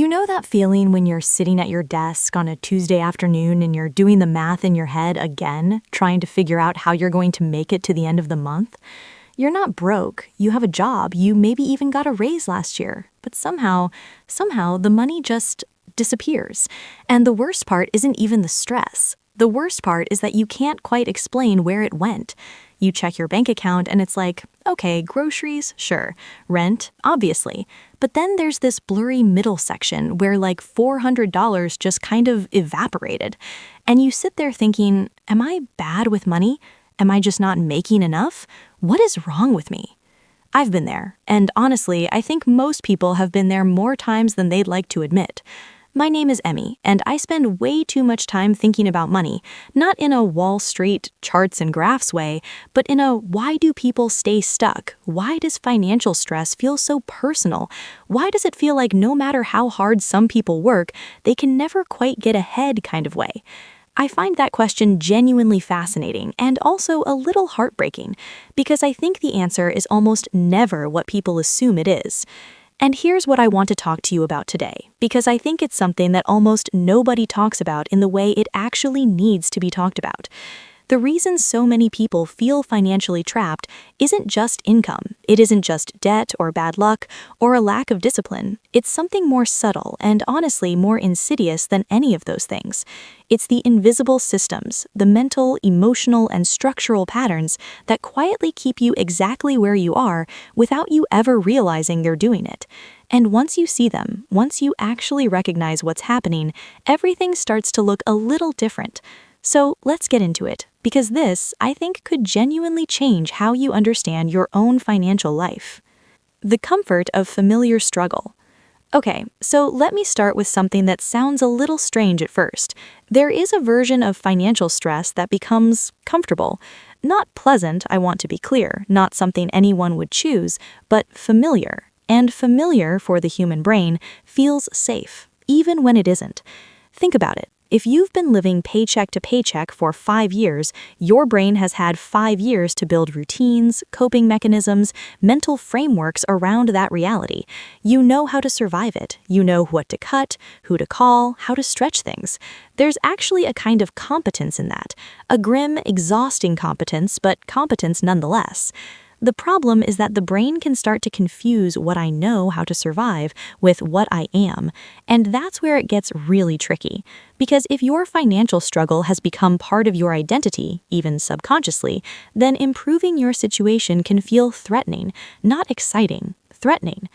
know that feeling when you're sitting at your desk on a Tuesday afternoon and you're doing the math in your head again, trying to figure out how you're going to make it to the end of the month? You're not broke, you have a job, you maybe even got a raise last year, but somehow the money just disappears. And the worst part isn't even the stress. The worst part is that you can't quite explain where it went. You check your bank account and it's like, okay, groceries, sure. Rent, obviously. But then there's this blurry middle section where like $400 just kind of evaporated. And you sit there thinking, am I bad with money? Am I just not making enough? What is wrong with me? I've been there, and honestly, I think most people have been there more times than they'd like to admit. My name is Emmy, and I spend way too much time thinking about money, not in a Wall Street charts and graphs way, but in a why do people stay stuck? Why does financial stress feel so personal? Why does it feel like no matter how hard some people work, they can never quite get ahead kind of way? I find that question genuinely fascinating and also a little heartbreaking, because I think the answer is almost never what people assume it is. And here's what I want to talk to you about today, because I think it's something that almost nobody talks about in the way it actually needs to be talked about. The reason so many people feel financially trapped isn't just income. It isn't just debt or bad luck or a lack of discipline. It's something more subtle and honestly more insidious than any of those things. It's the invisible systems, the mental, emotional, and structural patterns that quietly keep you exactly where you are without you ever realizing they're doing it. And once you see them, once you actually recognize what's happening, everything starts to look a little different. So let's get into it, because this, I think, could genuinely change how you understand your own financial life. The comfort of familiar struggle. Okay, so let me start with something that sounds a little strange at first. There is a version of financial stress that becomes comfortable. Not pleasant, I want to be clear, not something anyone would choose, but familiar. And familiar, for the human brain, feels safe, even when it isn't. Think about it. If you've been living paycheck to paycheck for 5 years, your brain has had 5 years to build routines, coping mechanisms, mental frameworks around that reality. You know how to survive it. You know what to cut, who to call, how to stretch things. There's actually a kind of competence in that. A grim, exhausting competence, but competence nonetheless. The problem is that the brain can start to confuse what I know how to survive with what I am, and that's where it gets really tricky. Because if your financial struggle has become part of your identity, even subconsciously, then improving your situation can feel threatening, not exciting, threatening.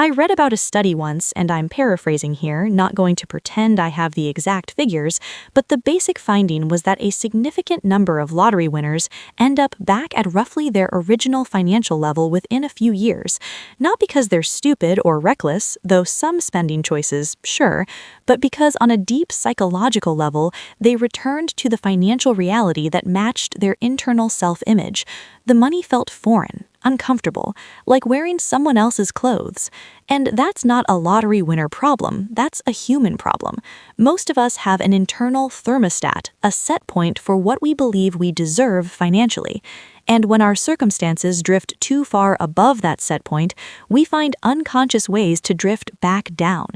I read about a study once, and I'm paraphrasing here, not going to pretend I have the exact figures, but the basic finding was that a significant number of lottery winners end up back at roughly their original financial level within a few years. Not because they're stupid or reckless, though some spending choices, sure, but because on a deep psychological level, they returned to the financial reality that matched their internal self-image. The money felt foreign, uncomfortable, like wearing someone else's clothes. And that's not a lottery winner problem, that's a human problem. Most of us have an internal thermostat, a set point for what we believe we deserve financially. And when our circumstances drift too far above that set point, we find unconscious ways to drift back down.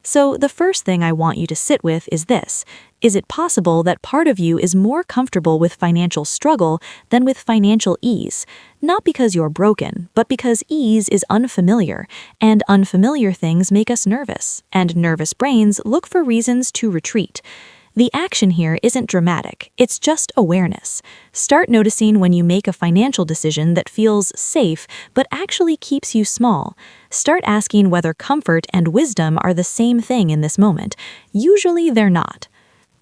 So the first thing I want you to sit with is this. Is it possible that part of you is more comfortable with financial struggle than with financial ease? Not because you're broken, but because ease is unfamiliar, and unfamiliar things make us nervous, and nervous brains look for reasons to retreat. The action here isn't dramatic, it's just awareness. Start noticing when you make a financial decision that feels safe but actually keeps you small. Start asking whether comfort and wisdom are the same thing in this moment. Usually they're not.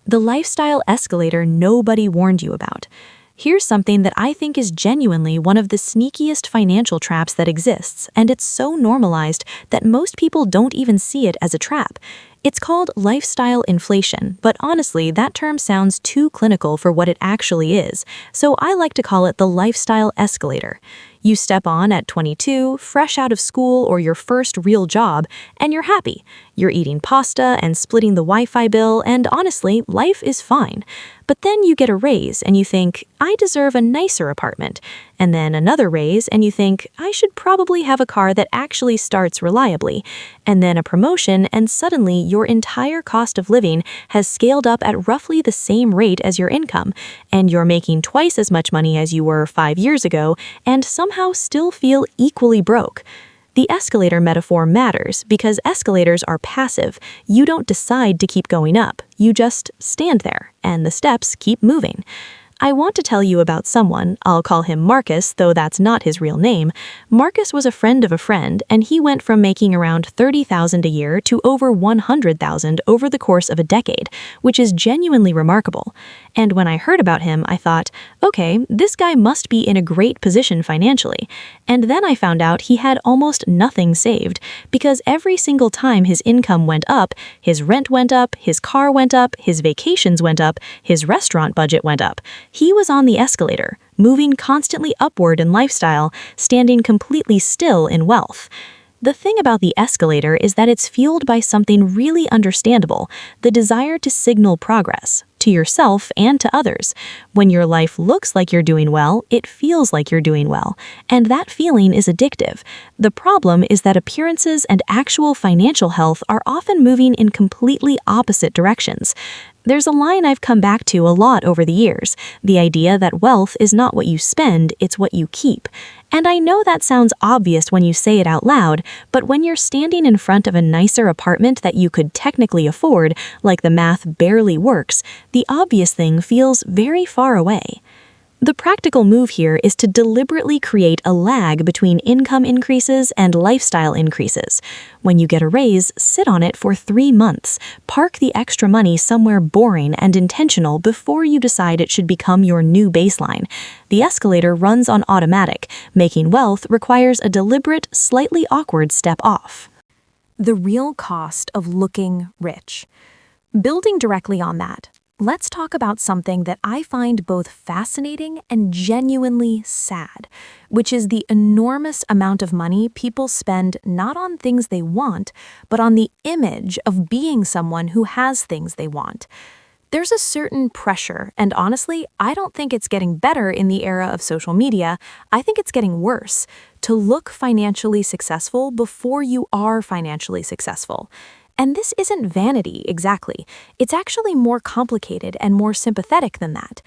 The lifestyle escalator nobody warned you about. Here's something that I think is genuinely one of the sneakiest financial traps that exists, and it's so normalized that most people don't even see it as a trap. It's called lifestyle inflation, but honestly, that term sounds too clinical for what it actually is, so I like to call it the lifestyle escalator. You step on at 22, fresh out of school or your first real job, and you're happy. You're eating pasta and splitting the Wi-Fi bill, and honestly, life is fine. But then you get a raise and you think, I deserve a nicer apartment. and then another raise, and you think, I should probably have a car that actually starts reliably, and then a promotion, and suddenly your entire cost of living has scaled up at roughly the same rate as your income, and you're making twice as much money as you were 5 years ago, and somehow still feel equally broke. The escalator metaphor matters because escalators are passive. You don't decide to keep going up. You just stand there, and the steps keep moving. I want to tell you about someone, I'll call him Marcus, though that's not his real name. Marcus was a friend of a friend, and he went from making around $30,000 a year to over $100,000 over the course of a decade, which is genuinely remarkable. And when I heard about him, I thought, okay, this guy must be in a great position financially. And then I found out he had almost nothing saved, because every single time his income went up, his rent went up, his car went up, his vacations went up, his restaurant budget went up. He was on the escalator, moving constantly upward in lifestyle, standing completely still in wealth. The thing about the escalator is that it's fueled by something really understandable, the desire to signal progress, to yourself and to others. When your life looks like you're doing well, it feels like you're doing well, and that feeling is addictive. The problem is that appearances and actual financial health are often moving in completely opposite directions. There's a line I've come back to a lot over the years, the idea that wealth is not what you spend, it's what you keep. And I know that sounds obvious when you say it out loud, but when you're standing in front of a nicer apartment that you could technically afford, like the math barely works, the obvious thing feels very far away. The practical move here is to deliberately create a lag between income increases and lifestyle increases. When you get a raise, sit on it for 3 months. Park the extra money somewhere boring and intentional before you decide it should become your new baseline. The escalator runs on automatic. Making wealth requires a deliberate, slightly awkward step off. The real cost of looking rich. Building directly on that, let's talk about something that I find both fascinating and genuinely sad, which is the enormous amount of money people spend not on things they want, but on the image of being someone who has things they want. There's a certain pressure, and honestly, I don't think it's getting better in the era of social media. I think it's getting worse, to look financially successful before you are financially successful. And this isn't vanity, exactly. It's actually more complicated and more sympathetic than that.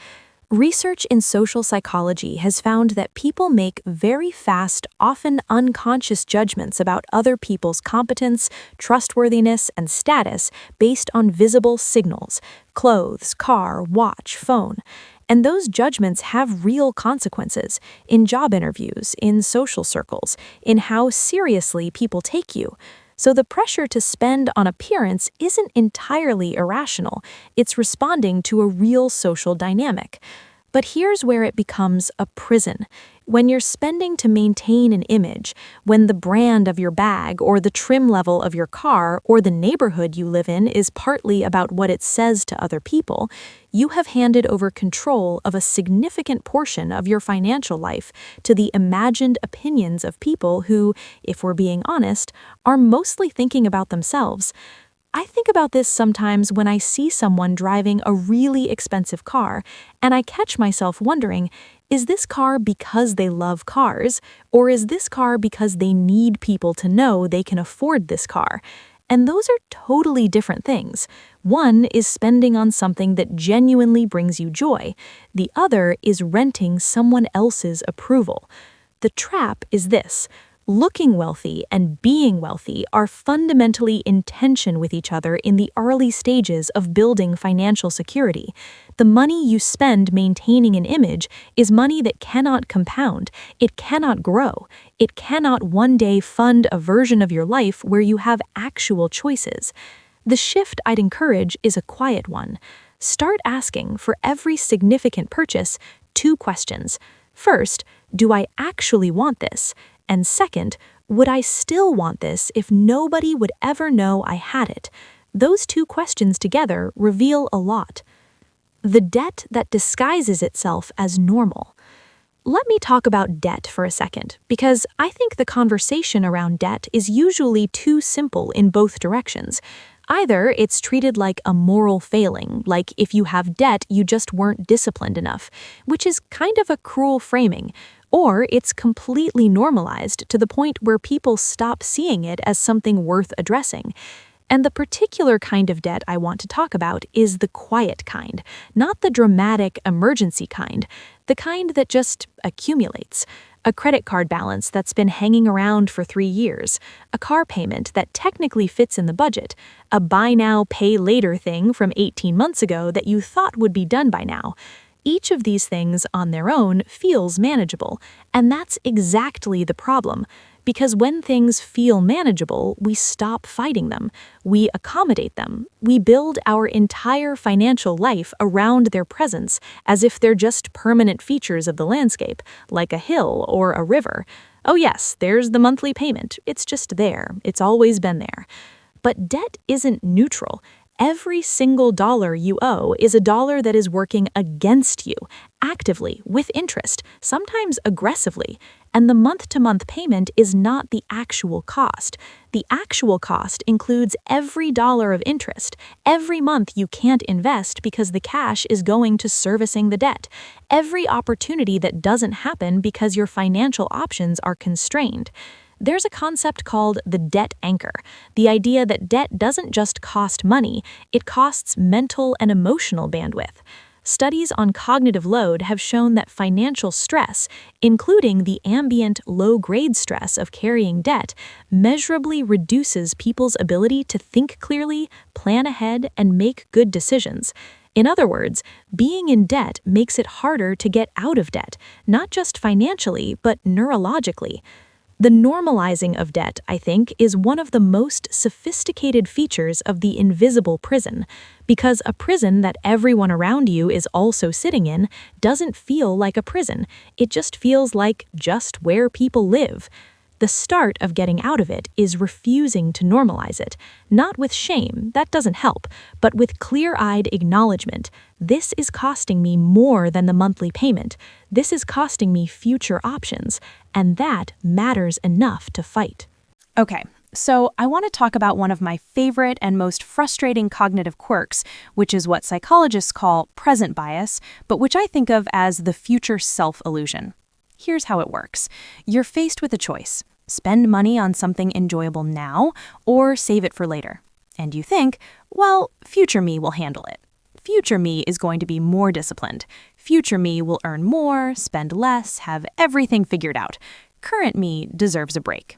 Research in social psychology has found that people make very fast, often unconscious judgments about other people's competence, trustworthiness, and status based on visible signals: clothes, car, watch, phone. And those judgments have real consequences in job interviews, in social circles, in how seriously people take you. So the pressure to spend on appearance isn't entirely irrational. It's responding to a real social dynamic. But here's where it becomes a prison. When you're spending to maintain an image, when the brand of your bag or the trim level of your car or the neighborhood you live in is partly about what it says to other people, you have handed over control of a significant portion of your financial life to the imagined opinions of people who, if we're being honest, are mostly thinking about themselves. I think about this sometimes when I see someone driving a really expensive car, and I catch myself wondering, is this car because they love cars, or is this car because they need people to know they can afford this car? And those are totally different things. One is spending on something that genuinely brings you joy. The other is renting someone else's approval. The trap is this: looking wealthy and being wealthy are fundamentally in tension with each other in the early stages of building financial security. The money you spend maintaining an image is money that cannot compound. It cannot grow. It cannot one day fund a version of your life where you have actual choices. The shift I'd encourage is a quiet one. Start asking for every significant purchase 2 questions. First, do I actually want this? And second, would I still want this if nobody would ever know I had it? Those 2 questions together reveal a lot. The debt that disguises itself as normal. Let me talk about debt for a second, because I think the conversation around debt is usually too simple in both directions. Either it's treated like a moral failing, like if you have debt, you just weren't disciplined enough, which is kind of a cruel framing, or it's completely normalized to the point where people stop seeing it as something worth addressing. And the particular kind of debt I want to talk about is the quiet kind, not the dramatic emergency kind, the kind that just accumulates. A credit card balance that's been hanging around for 3 years, a car payment that technically fits in the budget, a buy now, pay later thing from 18 months ago that you thought would be done by now. Each of these things on their own feels manageable, and that's exactly the problem. Because when things feel manageable, we stop fighting them. We accommodate them. We build our entire financial life around their presence as if they're just permanent features of the landscape, like a hill or a river. Oh yes, there's the monthly payment. It's just there. It's always been there. But debt isn't neutral. Every single dollar you owe is a dollar that is working against you, actively, with interest, sometimes aggressively. And the month-to-month payment is not the actual cost. The actual cost includes every dollar of interest, every month you can't invest because the cash is going to servicing the debt, every opportunity that doesn't happen because your financial options are constrained. There's a concept called the debt anchor, the idea that debt doesn't just cost money, it costs mental and emotional bandwidth. Studies on cognitive load have shown that financial stress, including the ambient low-grade stress of carrying debt, measurably reduces people's ability to think clearly, plan ahead, and make good decisions. In other words, being in debt makes it harder to get out of debt, not just financially, but neurologically. The normalizing of debt, I think, is one of the most sophisticated features of the invisible prison, because a prison that everyone around you is also sitting in doesn't feel like a prison. It just feels like just where people live. The start of getting out of it is refusing to normalize it, not with shame, that doesn't help, but with clear-eyed acknowledgement. This is costing me more than the monthly payment. This is costing me future options, and that matters enough to fight. Okay, so I want to talk about one of my favorite and most frustrating cognitive quirks, which is what psychologists call present bias, but which I think of as the future self illusion. Here's how it works. You're faced with a choice. Spend money on something enjoyable now or save it for later. And you think, well, future me will handle it. Future me is going to be more disciplined. Future me will earn more, spend less, have everything figured out. Current me deserves a break.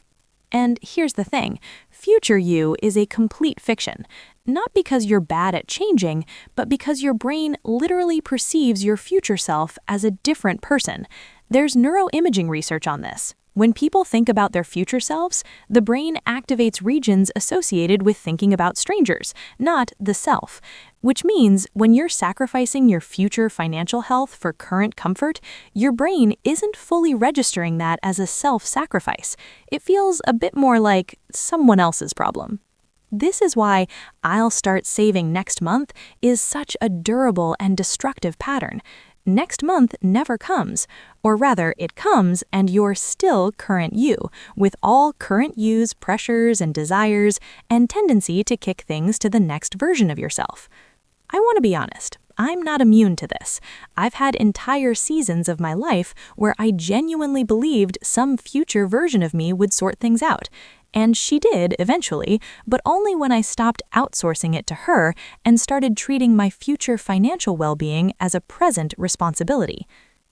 And here's the thing, future you is a complete fiction. Not because you're bad at changing, but because your brain literally perceives your future self as a different person. There's neuroimaging research on this. When people think about their future selves, the brain activates regions associated with thinking about strangers, not the self. Which means when you're sacrificing your future financial health for current comfort, your brain isn't fully registering that as a self-sacrifice. It feels a bit more like someone else's problem. This is why "I'll start saving next month" is such a durable and destructive pattern. Next month never comes, or rather it comes and you're still current you, with all current you's pressures and desires and tendency to kick things to the next version of yourself. I want to be honest, I'm not immune to this. I've had entire seasons of my life where I genuinely believed some future version of me would sort things out. And she did eventually, but only when I stopped outsourcing it to her and started treating my future financial well-being as a present responsibility.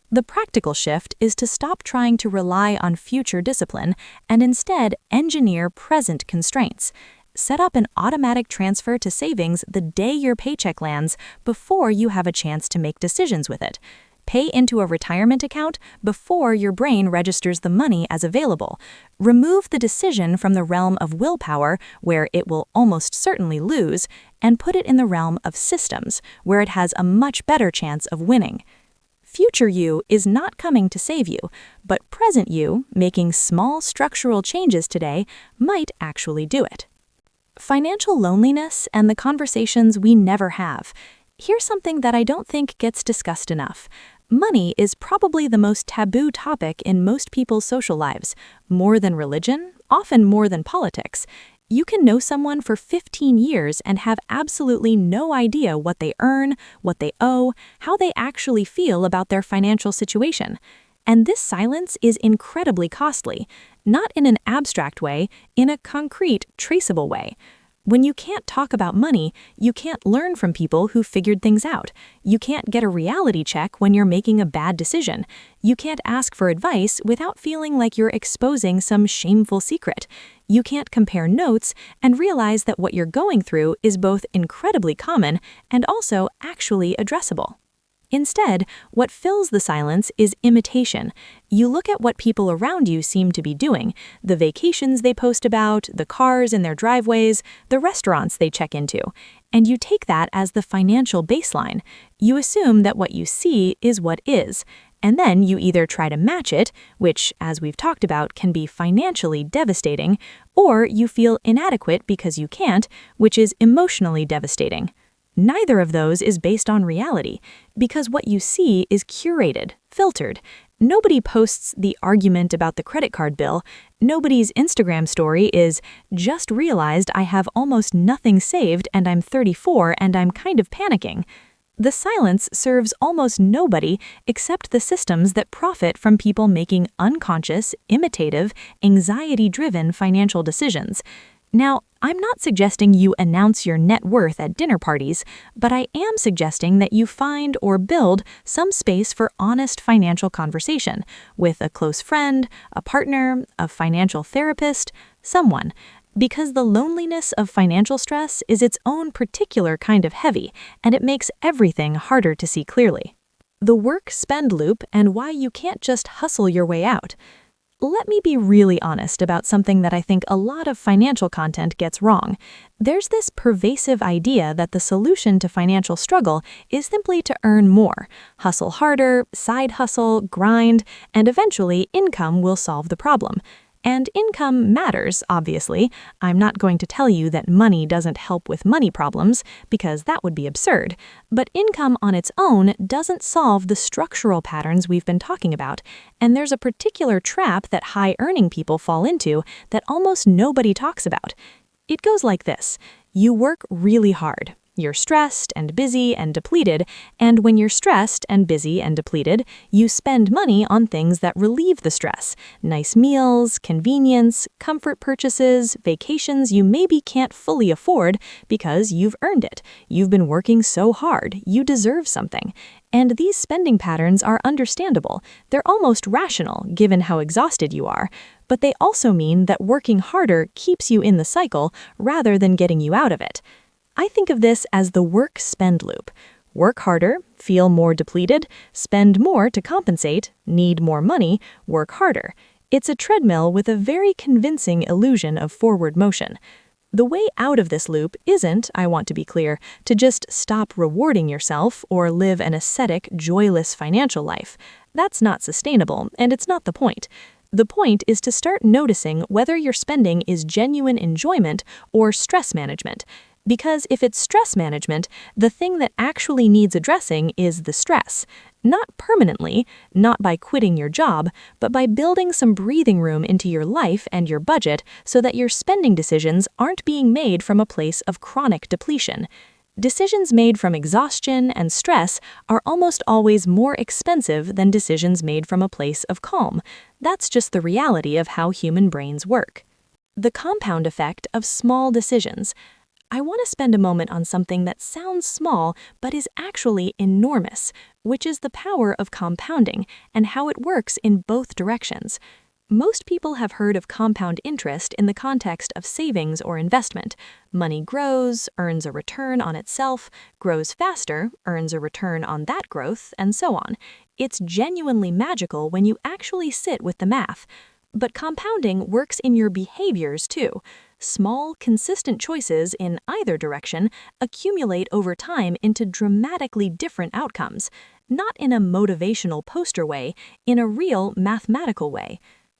The practical shift is to stop trying to rely on future discipline and instead engineer present constraints. Set up an automatic transfer to savings the day your paycheck lands before you have a chance to make decisions with it. Pay into a retirement account before your brain registers the money as available. Remove the decision from the realm of willpower, where it will almost certainly lose, and put it in the realm of systems, where it has a much better chance of winning. Future you is not coming to save you, but present you, making small structural changes today, might actually do it. Financial loneliness and the conversations we never have. Here's something that I don't think gets discussed enough. Money is probably the most taboo topic in most people's social lives, more than religion, often more than politics. You can know someone for 15 years and have absolutely no idea what they earn, what they owe, how they actually feel about their financial situation. And this silence is incredibly costly, not in an abstract way, in a concrete, traceable way. When you can't talk about money, you can't learn from people who figured things out. You can't get a reality check when you're making a bad decision. You can't ask for advice without feeling like you're exposing some shameful secret. You can't compare notes and realize that what you're going through is both incredibly common and also actually addressable. Instead, what fills the silence is imitation. You look at what people around you seem to be doing, the vacations they post about, the cars in their driveways, the restaurants they check into, and you take that as the financial baseline. You assume that what you see is what is, and then you either try to match it, which, as we've talked about, can be financially devastating, or you feel inadequate because you can't, which is emotionally devastating. Neither of those is based on reality, because what you see is curated, filtered. Nobody posts the argument about the credit card bill. Nobody's Instagram story is, "Just realized I have almost nothing saved and I'm 34 and I'm kind of panicking." The silence serves almost nobody except the systems that profit from people making unconscious, imitative, anxiety-driven financial decisions. Now, I'm not suggesting you announce your net worth at dinner parties, but I am suggesting that you find or build some space for honest financial conversation with a close friend, a partner, a financial therapist, someone. Because the loneliness of financial stress is its own particular kind of heavy, and it makes everything harder to see clearly. The work-spend loop and why you can't just hustle your way out. Let me be really honest about something that I think a lot of financial content gets wrong. There's this pervasive idea that the solution to financial struggle is simply to earn more, hustle harder, side hustle, grind, and eventually income will solve the problem. And income matters, obviously. I'm not going to tell you that money doesn't help with money problems, because that would be absurd. But income on its own doesn't solve the structural patterns we've been talking about. And there's a particular trap that high-earning people fall into that almost nobody talks about. It goes like this. You work really hard. You're stressed and busy and depleted, and when you're stressed and busy and depleted, you spend money on things that relieve the stress. Nice meals, convenience, comfort purchases, vacations you maybe can't fully afford because you've earned it. You've been working so hard, you deserve something. And these spending patterns are understandable. They're almost rational, given how exhausted you are. But they also mean that working harder keeps you in the cycle rather than getting you out of it. I think of this as the work-spend loop. Work harder, feel more depleted, spend more to compensate, need more money, work harder. It's a treadmill with a very convincing illusion of forward motion. The way out of this loop isn't, I want to be clear, to just stop rewarding yourself or live an ascetic, joyless financial life. That's not sustainable, and it's not the point. The point is to start noticing whether your spending is genuine enjoyment or stress management. Because if it's stress management, the thing that actually needs addressing is the stress. Not permanently, not by quitting your job, but by building some breathing room into your life and your budget so that your spending decisions aren't being made from a place of chronic depletion. Decisions made from exhaustion and stress are almost always more expensive than decisions made from a place of calm. That's just the reality of how human brains work. The compound effect of small decisions. I want to spend a moment on something that sounds small but is actually enormous, which is the power of compounding and how it works in both directions. Most people have heard of compound interest in the context of savings or investment. Money grows, earns a return on itself, grows faster, earns a return on that growth, and so on. It's genuinely magical when you actually sit with the math. But compounding works in your behaviors too. Small, consistent choices in either direction accumulate over time into dramatically different outcomes, not in a motivational poster way, in a real mathematical way.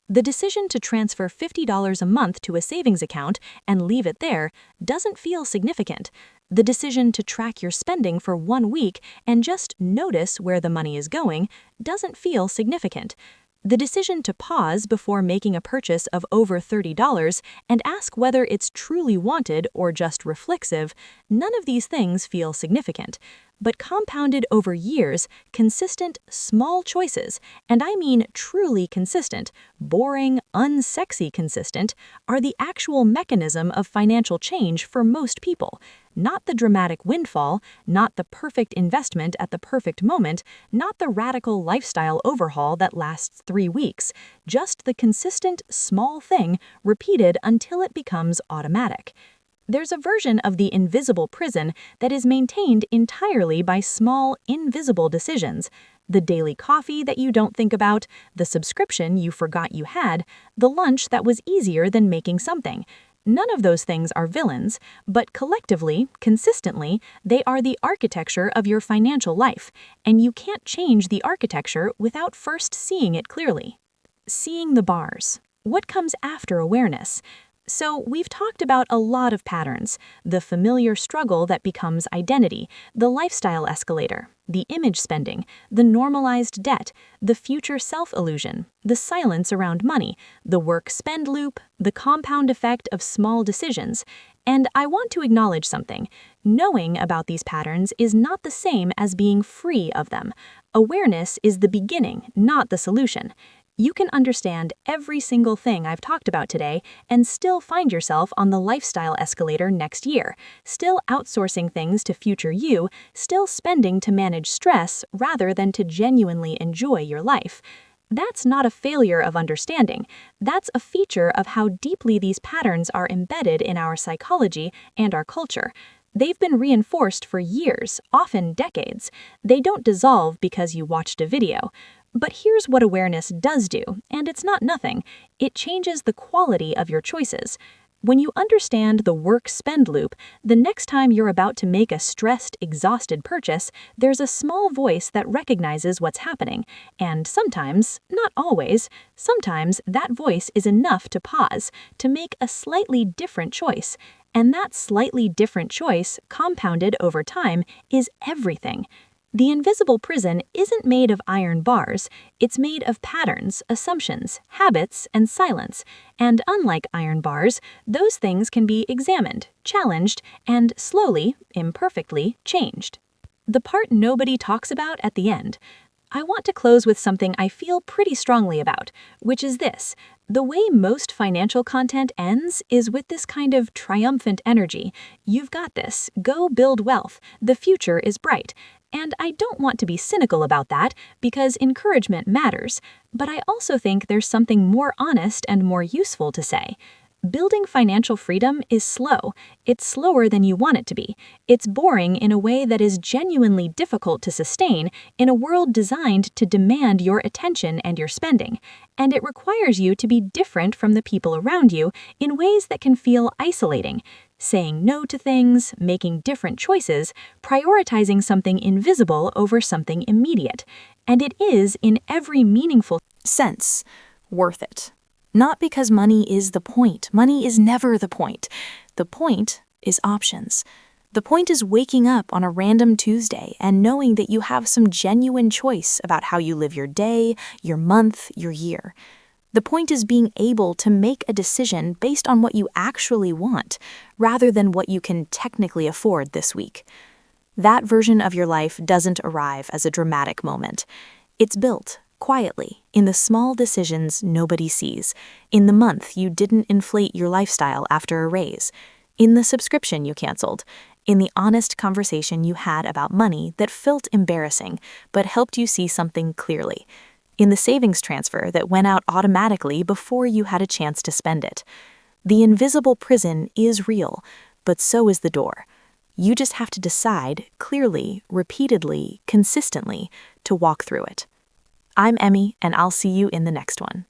The decision to transfer $50 a month to a savings account and leave it there doesn't feel significant. The decision to track your spending for 1 week and just notice where the money is going doesn't feel significant. The decision to pause before making a purchase of over $30 and ask whether it's truly wanted or just reflexive, none of these things feel significant. But compounded over years, consistent, small choices, and I mean truly consistent, boring, unsexy consistent, are the actual mechanism of financial change for most people. Not the dramatic windfall, not the perfect investment at the perfect moment, not the radical lifestyle overhaul that lasts 3 weeks, just the consistent, small thing repeated until it becomes automatic. There's a version of the invisible prison that is maintained entirely by small, invisible decisions. The daily coffee that you don't think about, the subscription you forgot you had, the lunch that was easier than making something. None of those things are villains, but collectively, consistently, they are the architecture of your financial life, and you can't change the architecture without first seeing it clearly. Seeing the bars. What comes after awareness? So we've talked about a lot of patterns, the familiar struggle that becomes identity, the lifestyle escalator, the image spending, the normalized debt, the future self-illusion, the silence around money, the work-spend loop, the compound effect of small decisions. And I want to acknowledge something. Knowing about these patterns is not the same as being free of them. Awareness is the beginning, not the solution. You can understand every single thing I've talked about today and still find yourself on the lifestyle escalator next year, still outsourcing things to future you, still spending to manage stress rather than to genuinely enjoy your life. That's not a failure of understanding. That's a feature of how deeply these patterns are embedded in our psychology and our culture. They've been reinforced for years, often decades. They don't dissolve because you watched a video. But here's what awareness does do, and it's not nothing. It changes the quality of your choices. When you understand the work-spend loop, the next time you're about to make a stressed, exhausted purchase, there's a small voice that recognizes what's happening. And sometimes, not always, sometimes that voice is enough to pause, to make a slightly different choice. And that slightly different choice, compounded over time, is everything. The invisible prison isn't made of iron bars, it's made of patterns, assumptions, habits, and silence. And unlike iron bars, those things can be examined, challenged, and slowly, imperfectly, changed. The part nobody talks about at the end. I want to close with something I feel pretty strongly about, which is this. The way most financial content ends is with this kind of triumphant energy. You've got this. Go build wealth. The future is bright. And I don't want to be cynical about that because encouragement matters, but I also think there's something more honest and more useful to say. Building financial freedom is slow. It's slower than you want it to be. It's boring in a way that is genuinely difficult to sustain in a world designed to demand your attention and your spending. And it requires you to be different from the people around you in ways that can feel isolating. Saying no to things, making different choices, prioritizing something invisible over something immediate. And it is, in every meaningful sense, worth it. Not because money is the point. Money is never the point. The point is options. The point is waking up on a random Tuesday and knowing that you have some genuine choice about how you live your day, your month, your year. The point is being able to make a decision based on what you actually want, rather than what you can technically afford this week. That version of your life doesn't arrive as a dramatic moment. It's built quietly, in the small decisions nobody sees, in the month you didn't inflate your lifestyle after a raise, in the subscription you canceled, in the honest conversation you had about money that felt embarrassing but helped you see something clearly, in the savings transfer that went out automatically before you had a chance to spend it. The invisible prison is real, but so is the door. You just have to decide clearly, repeatedly, consistently to walk through it. I'm Emmy, and I'll see you in the next one.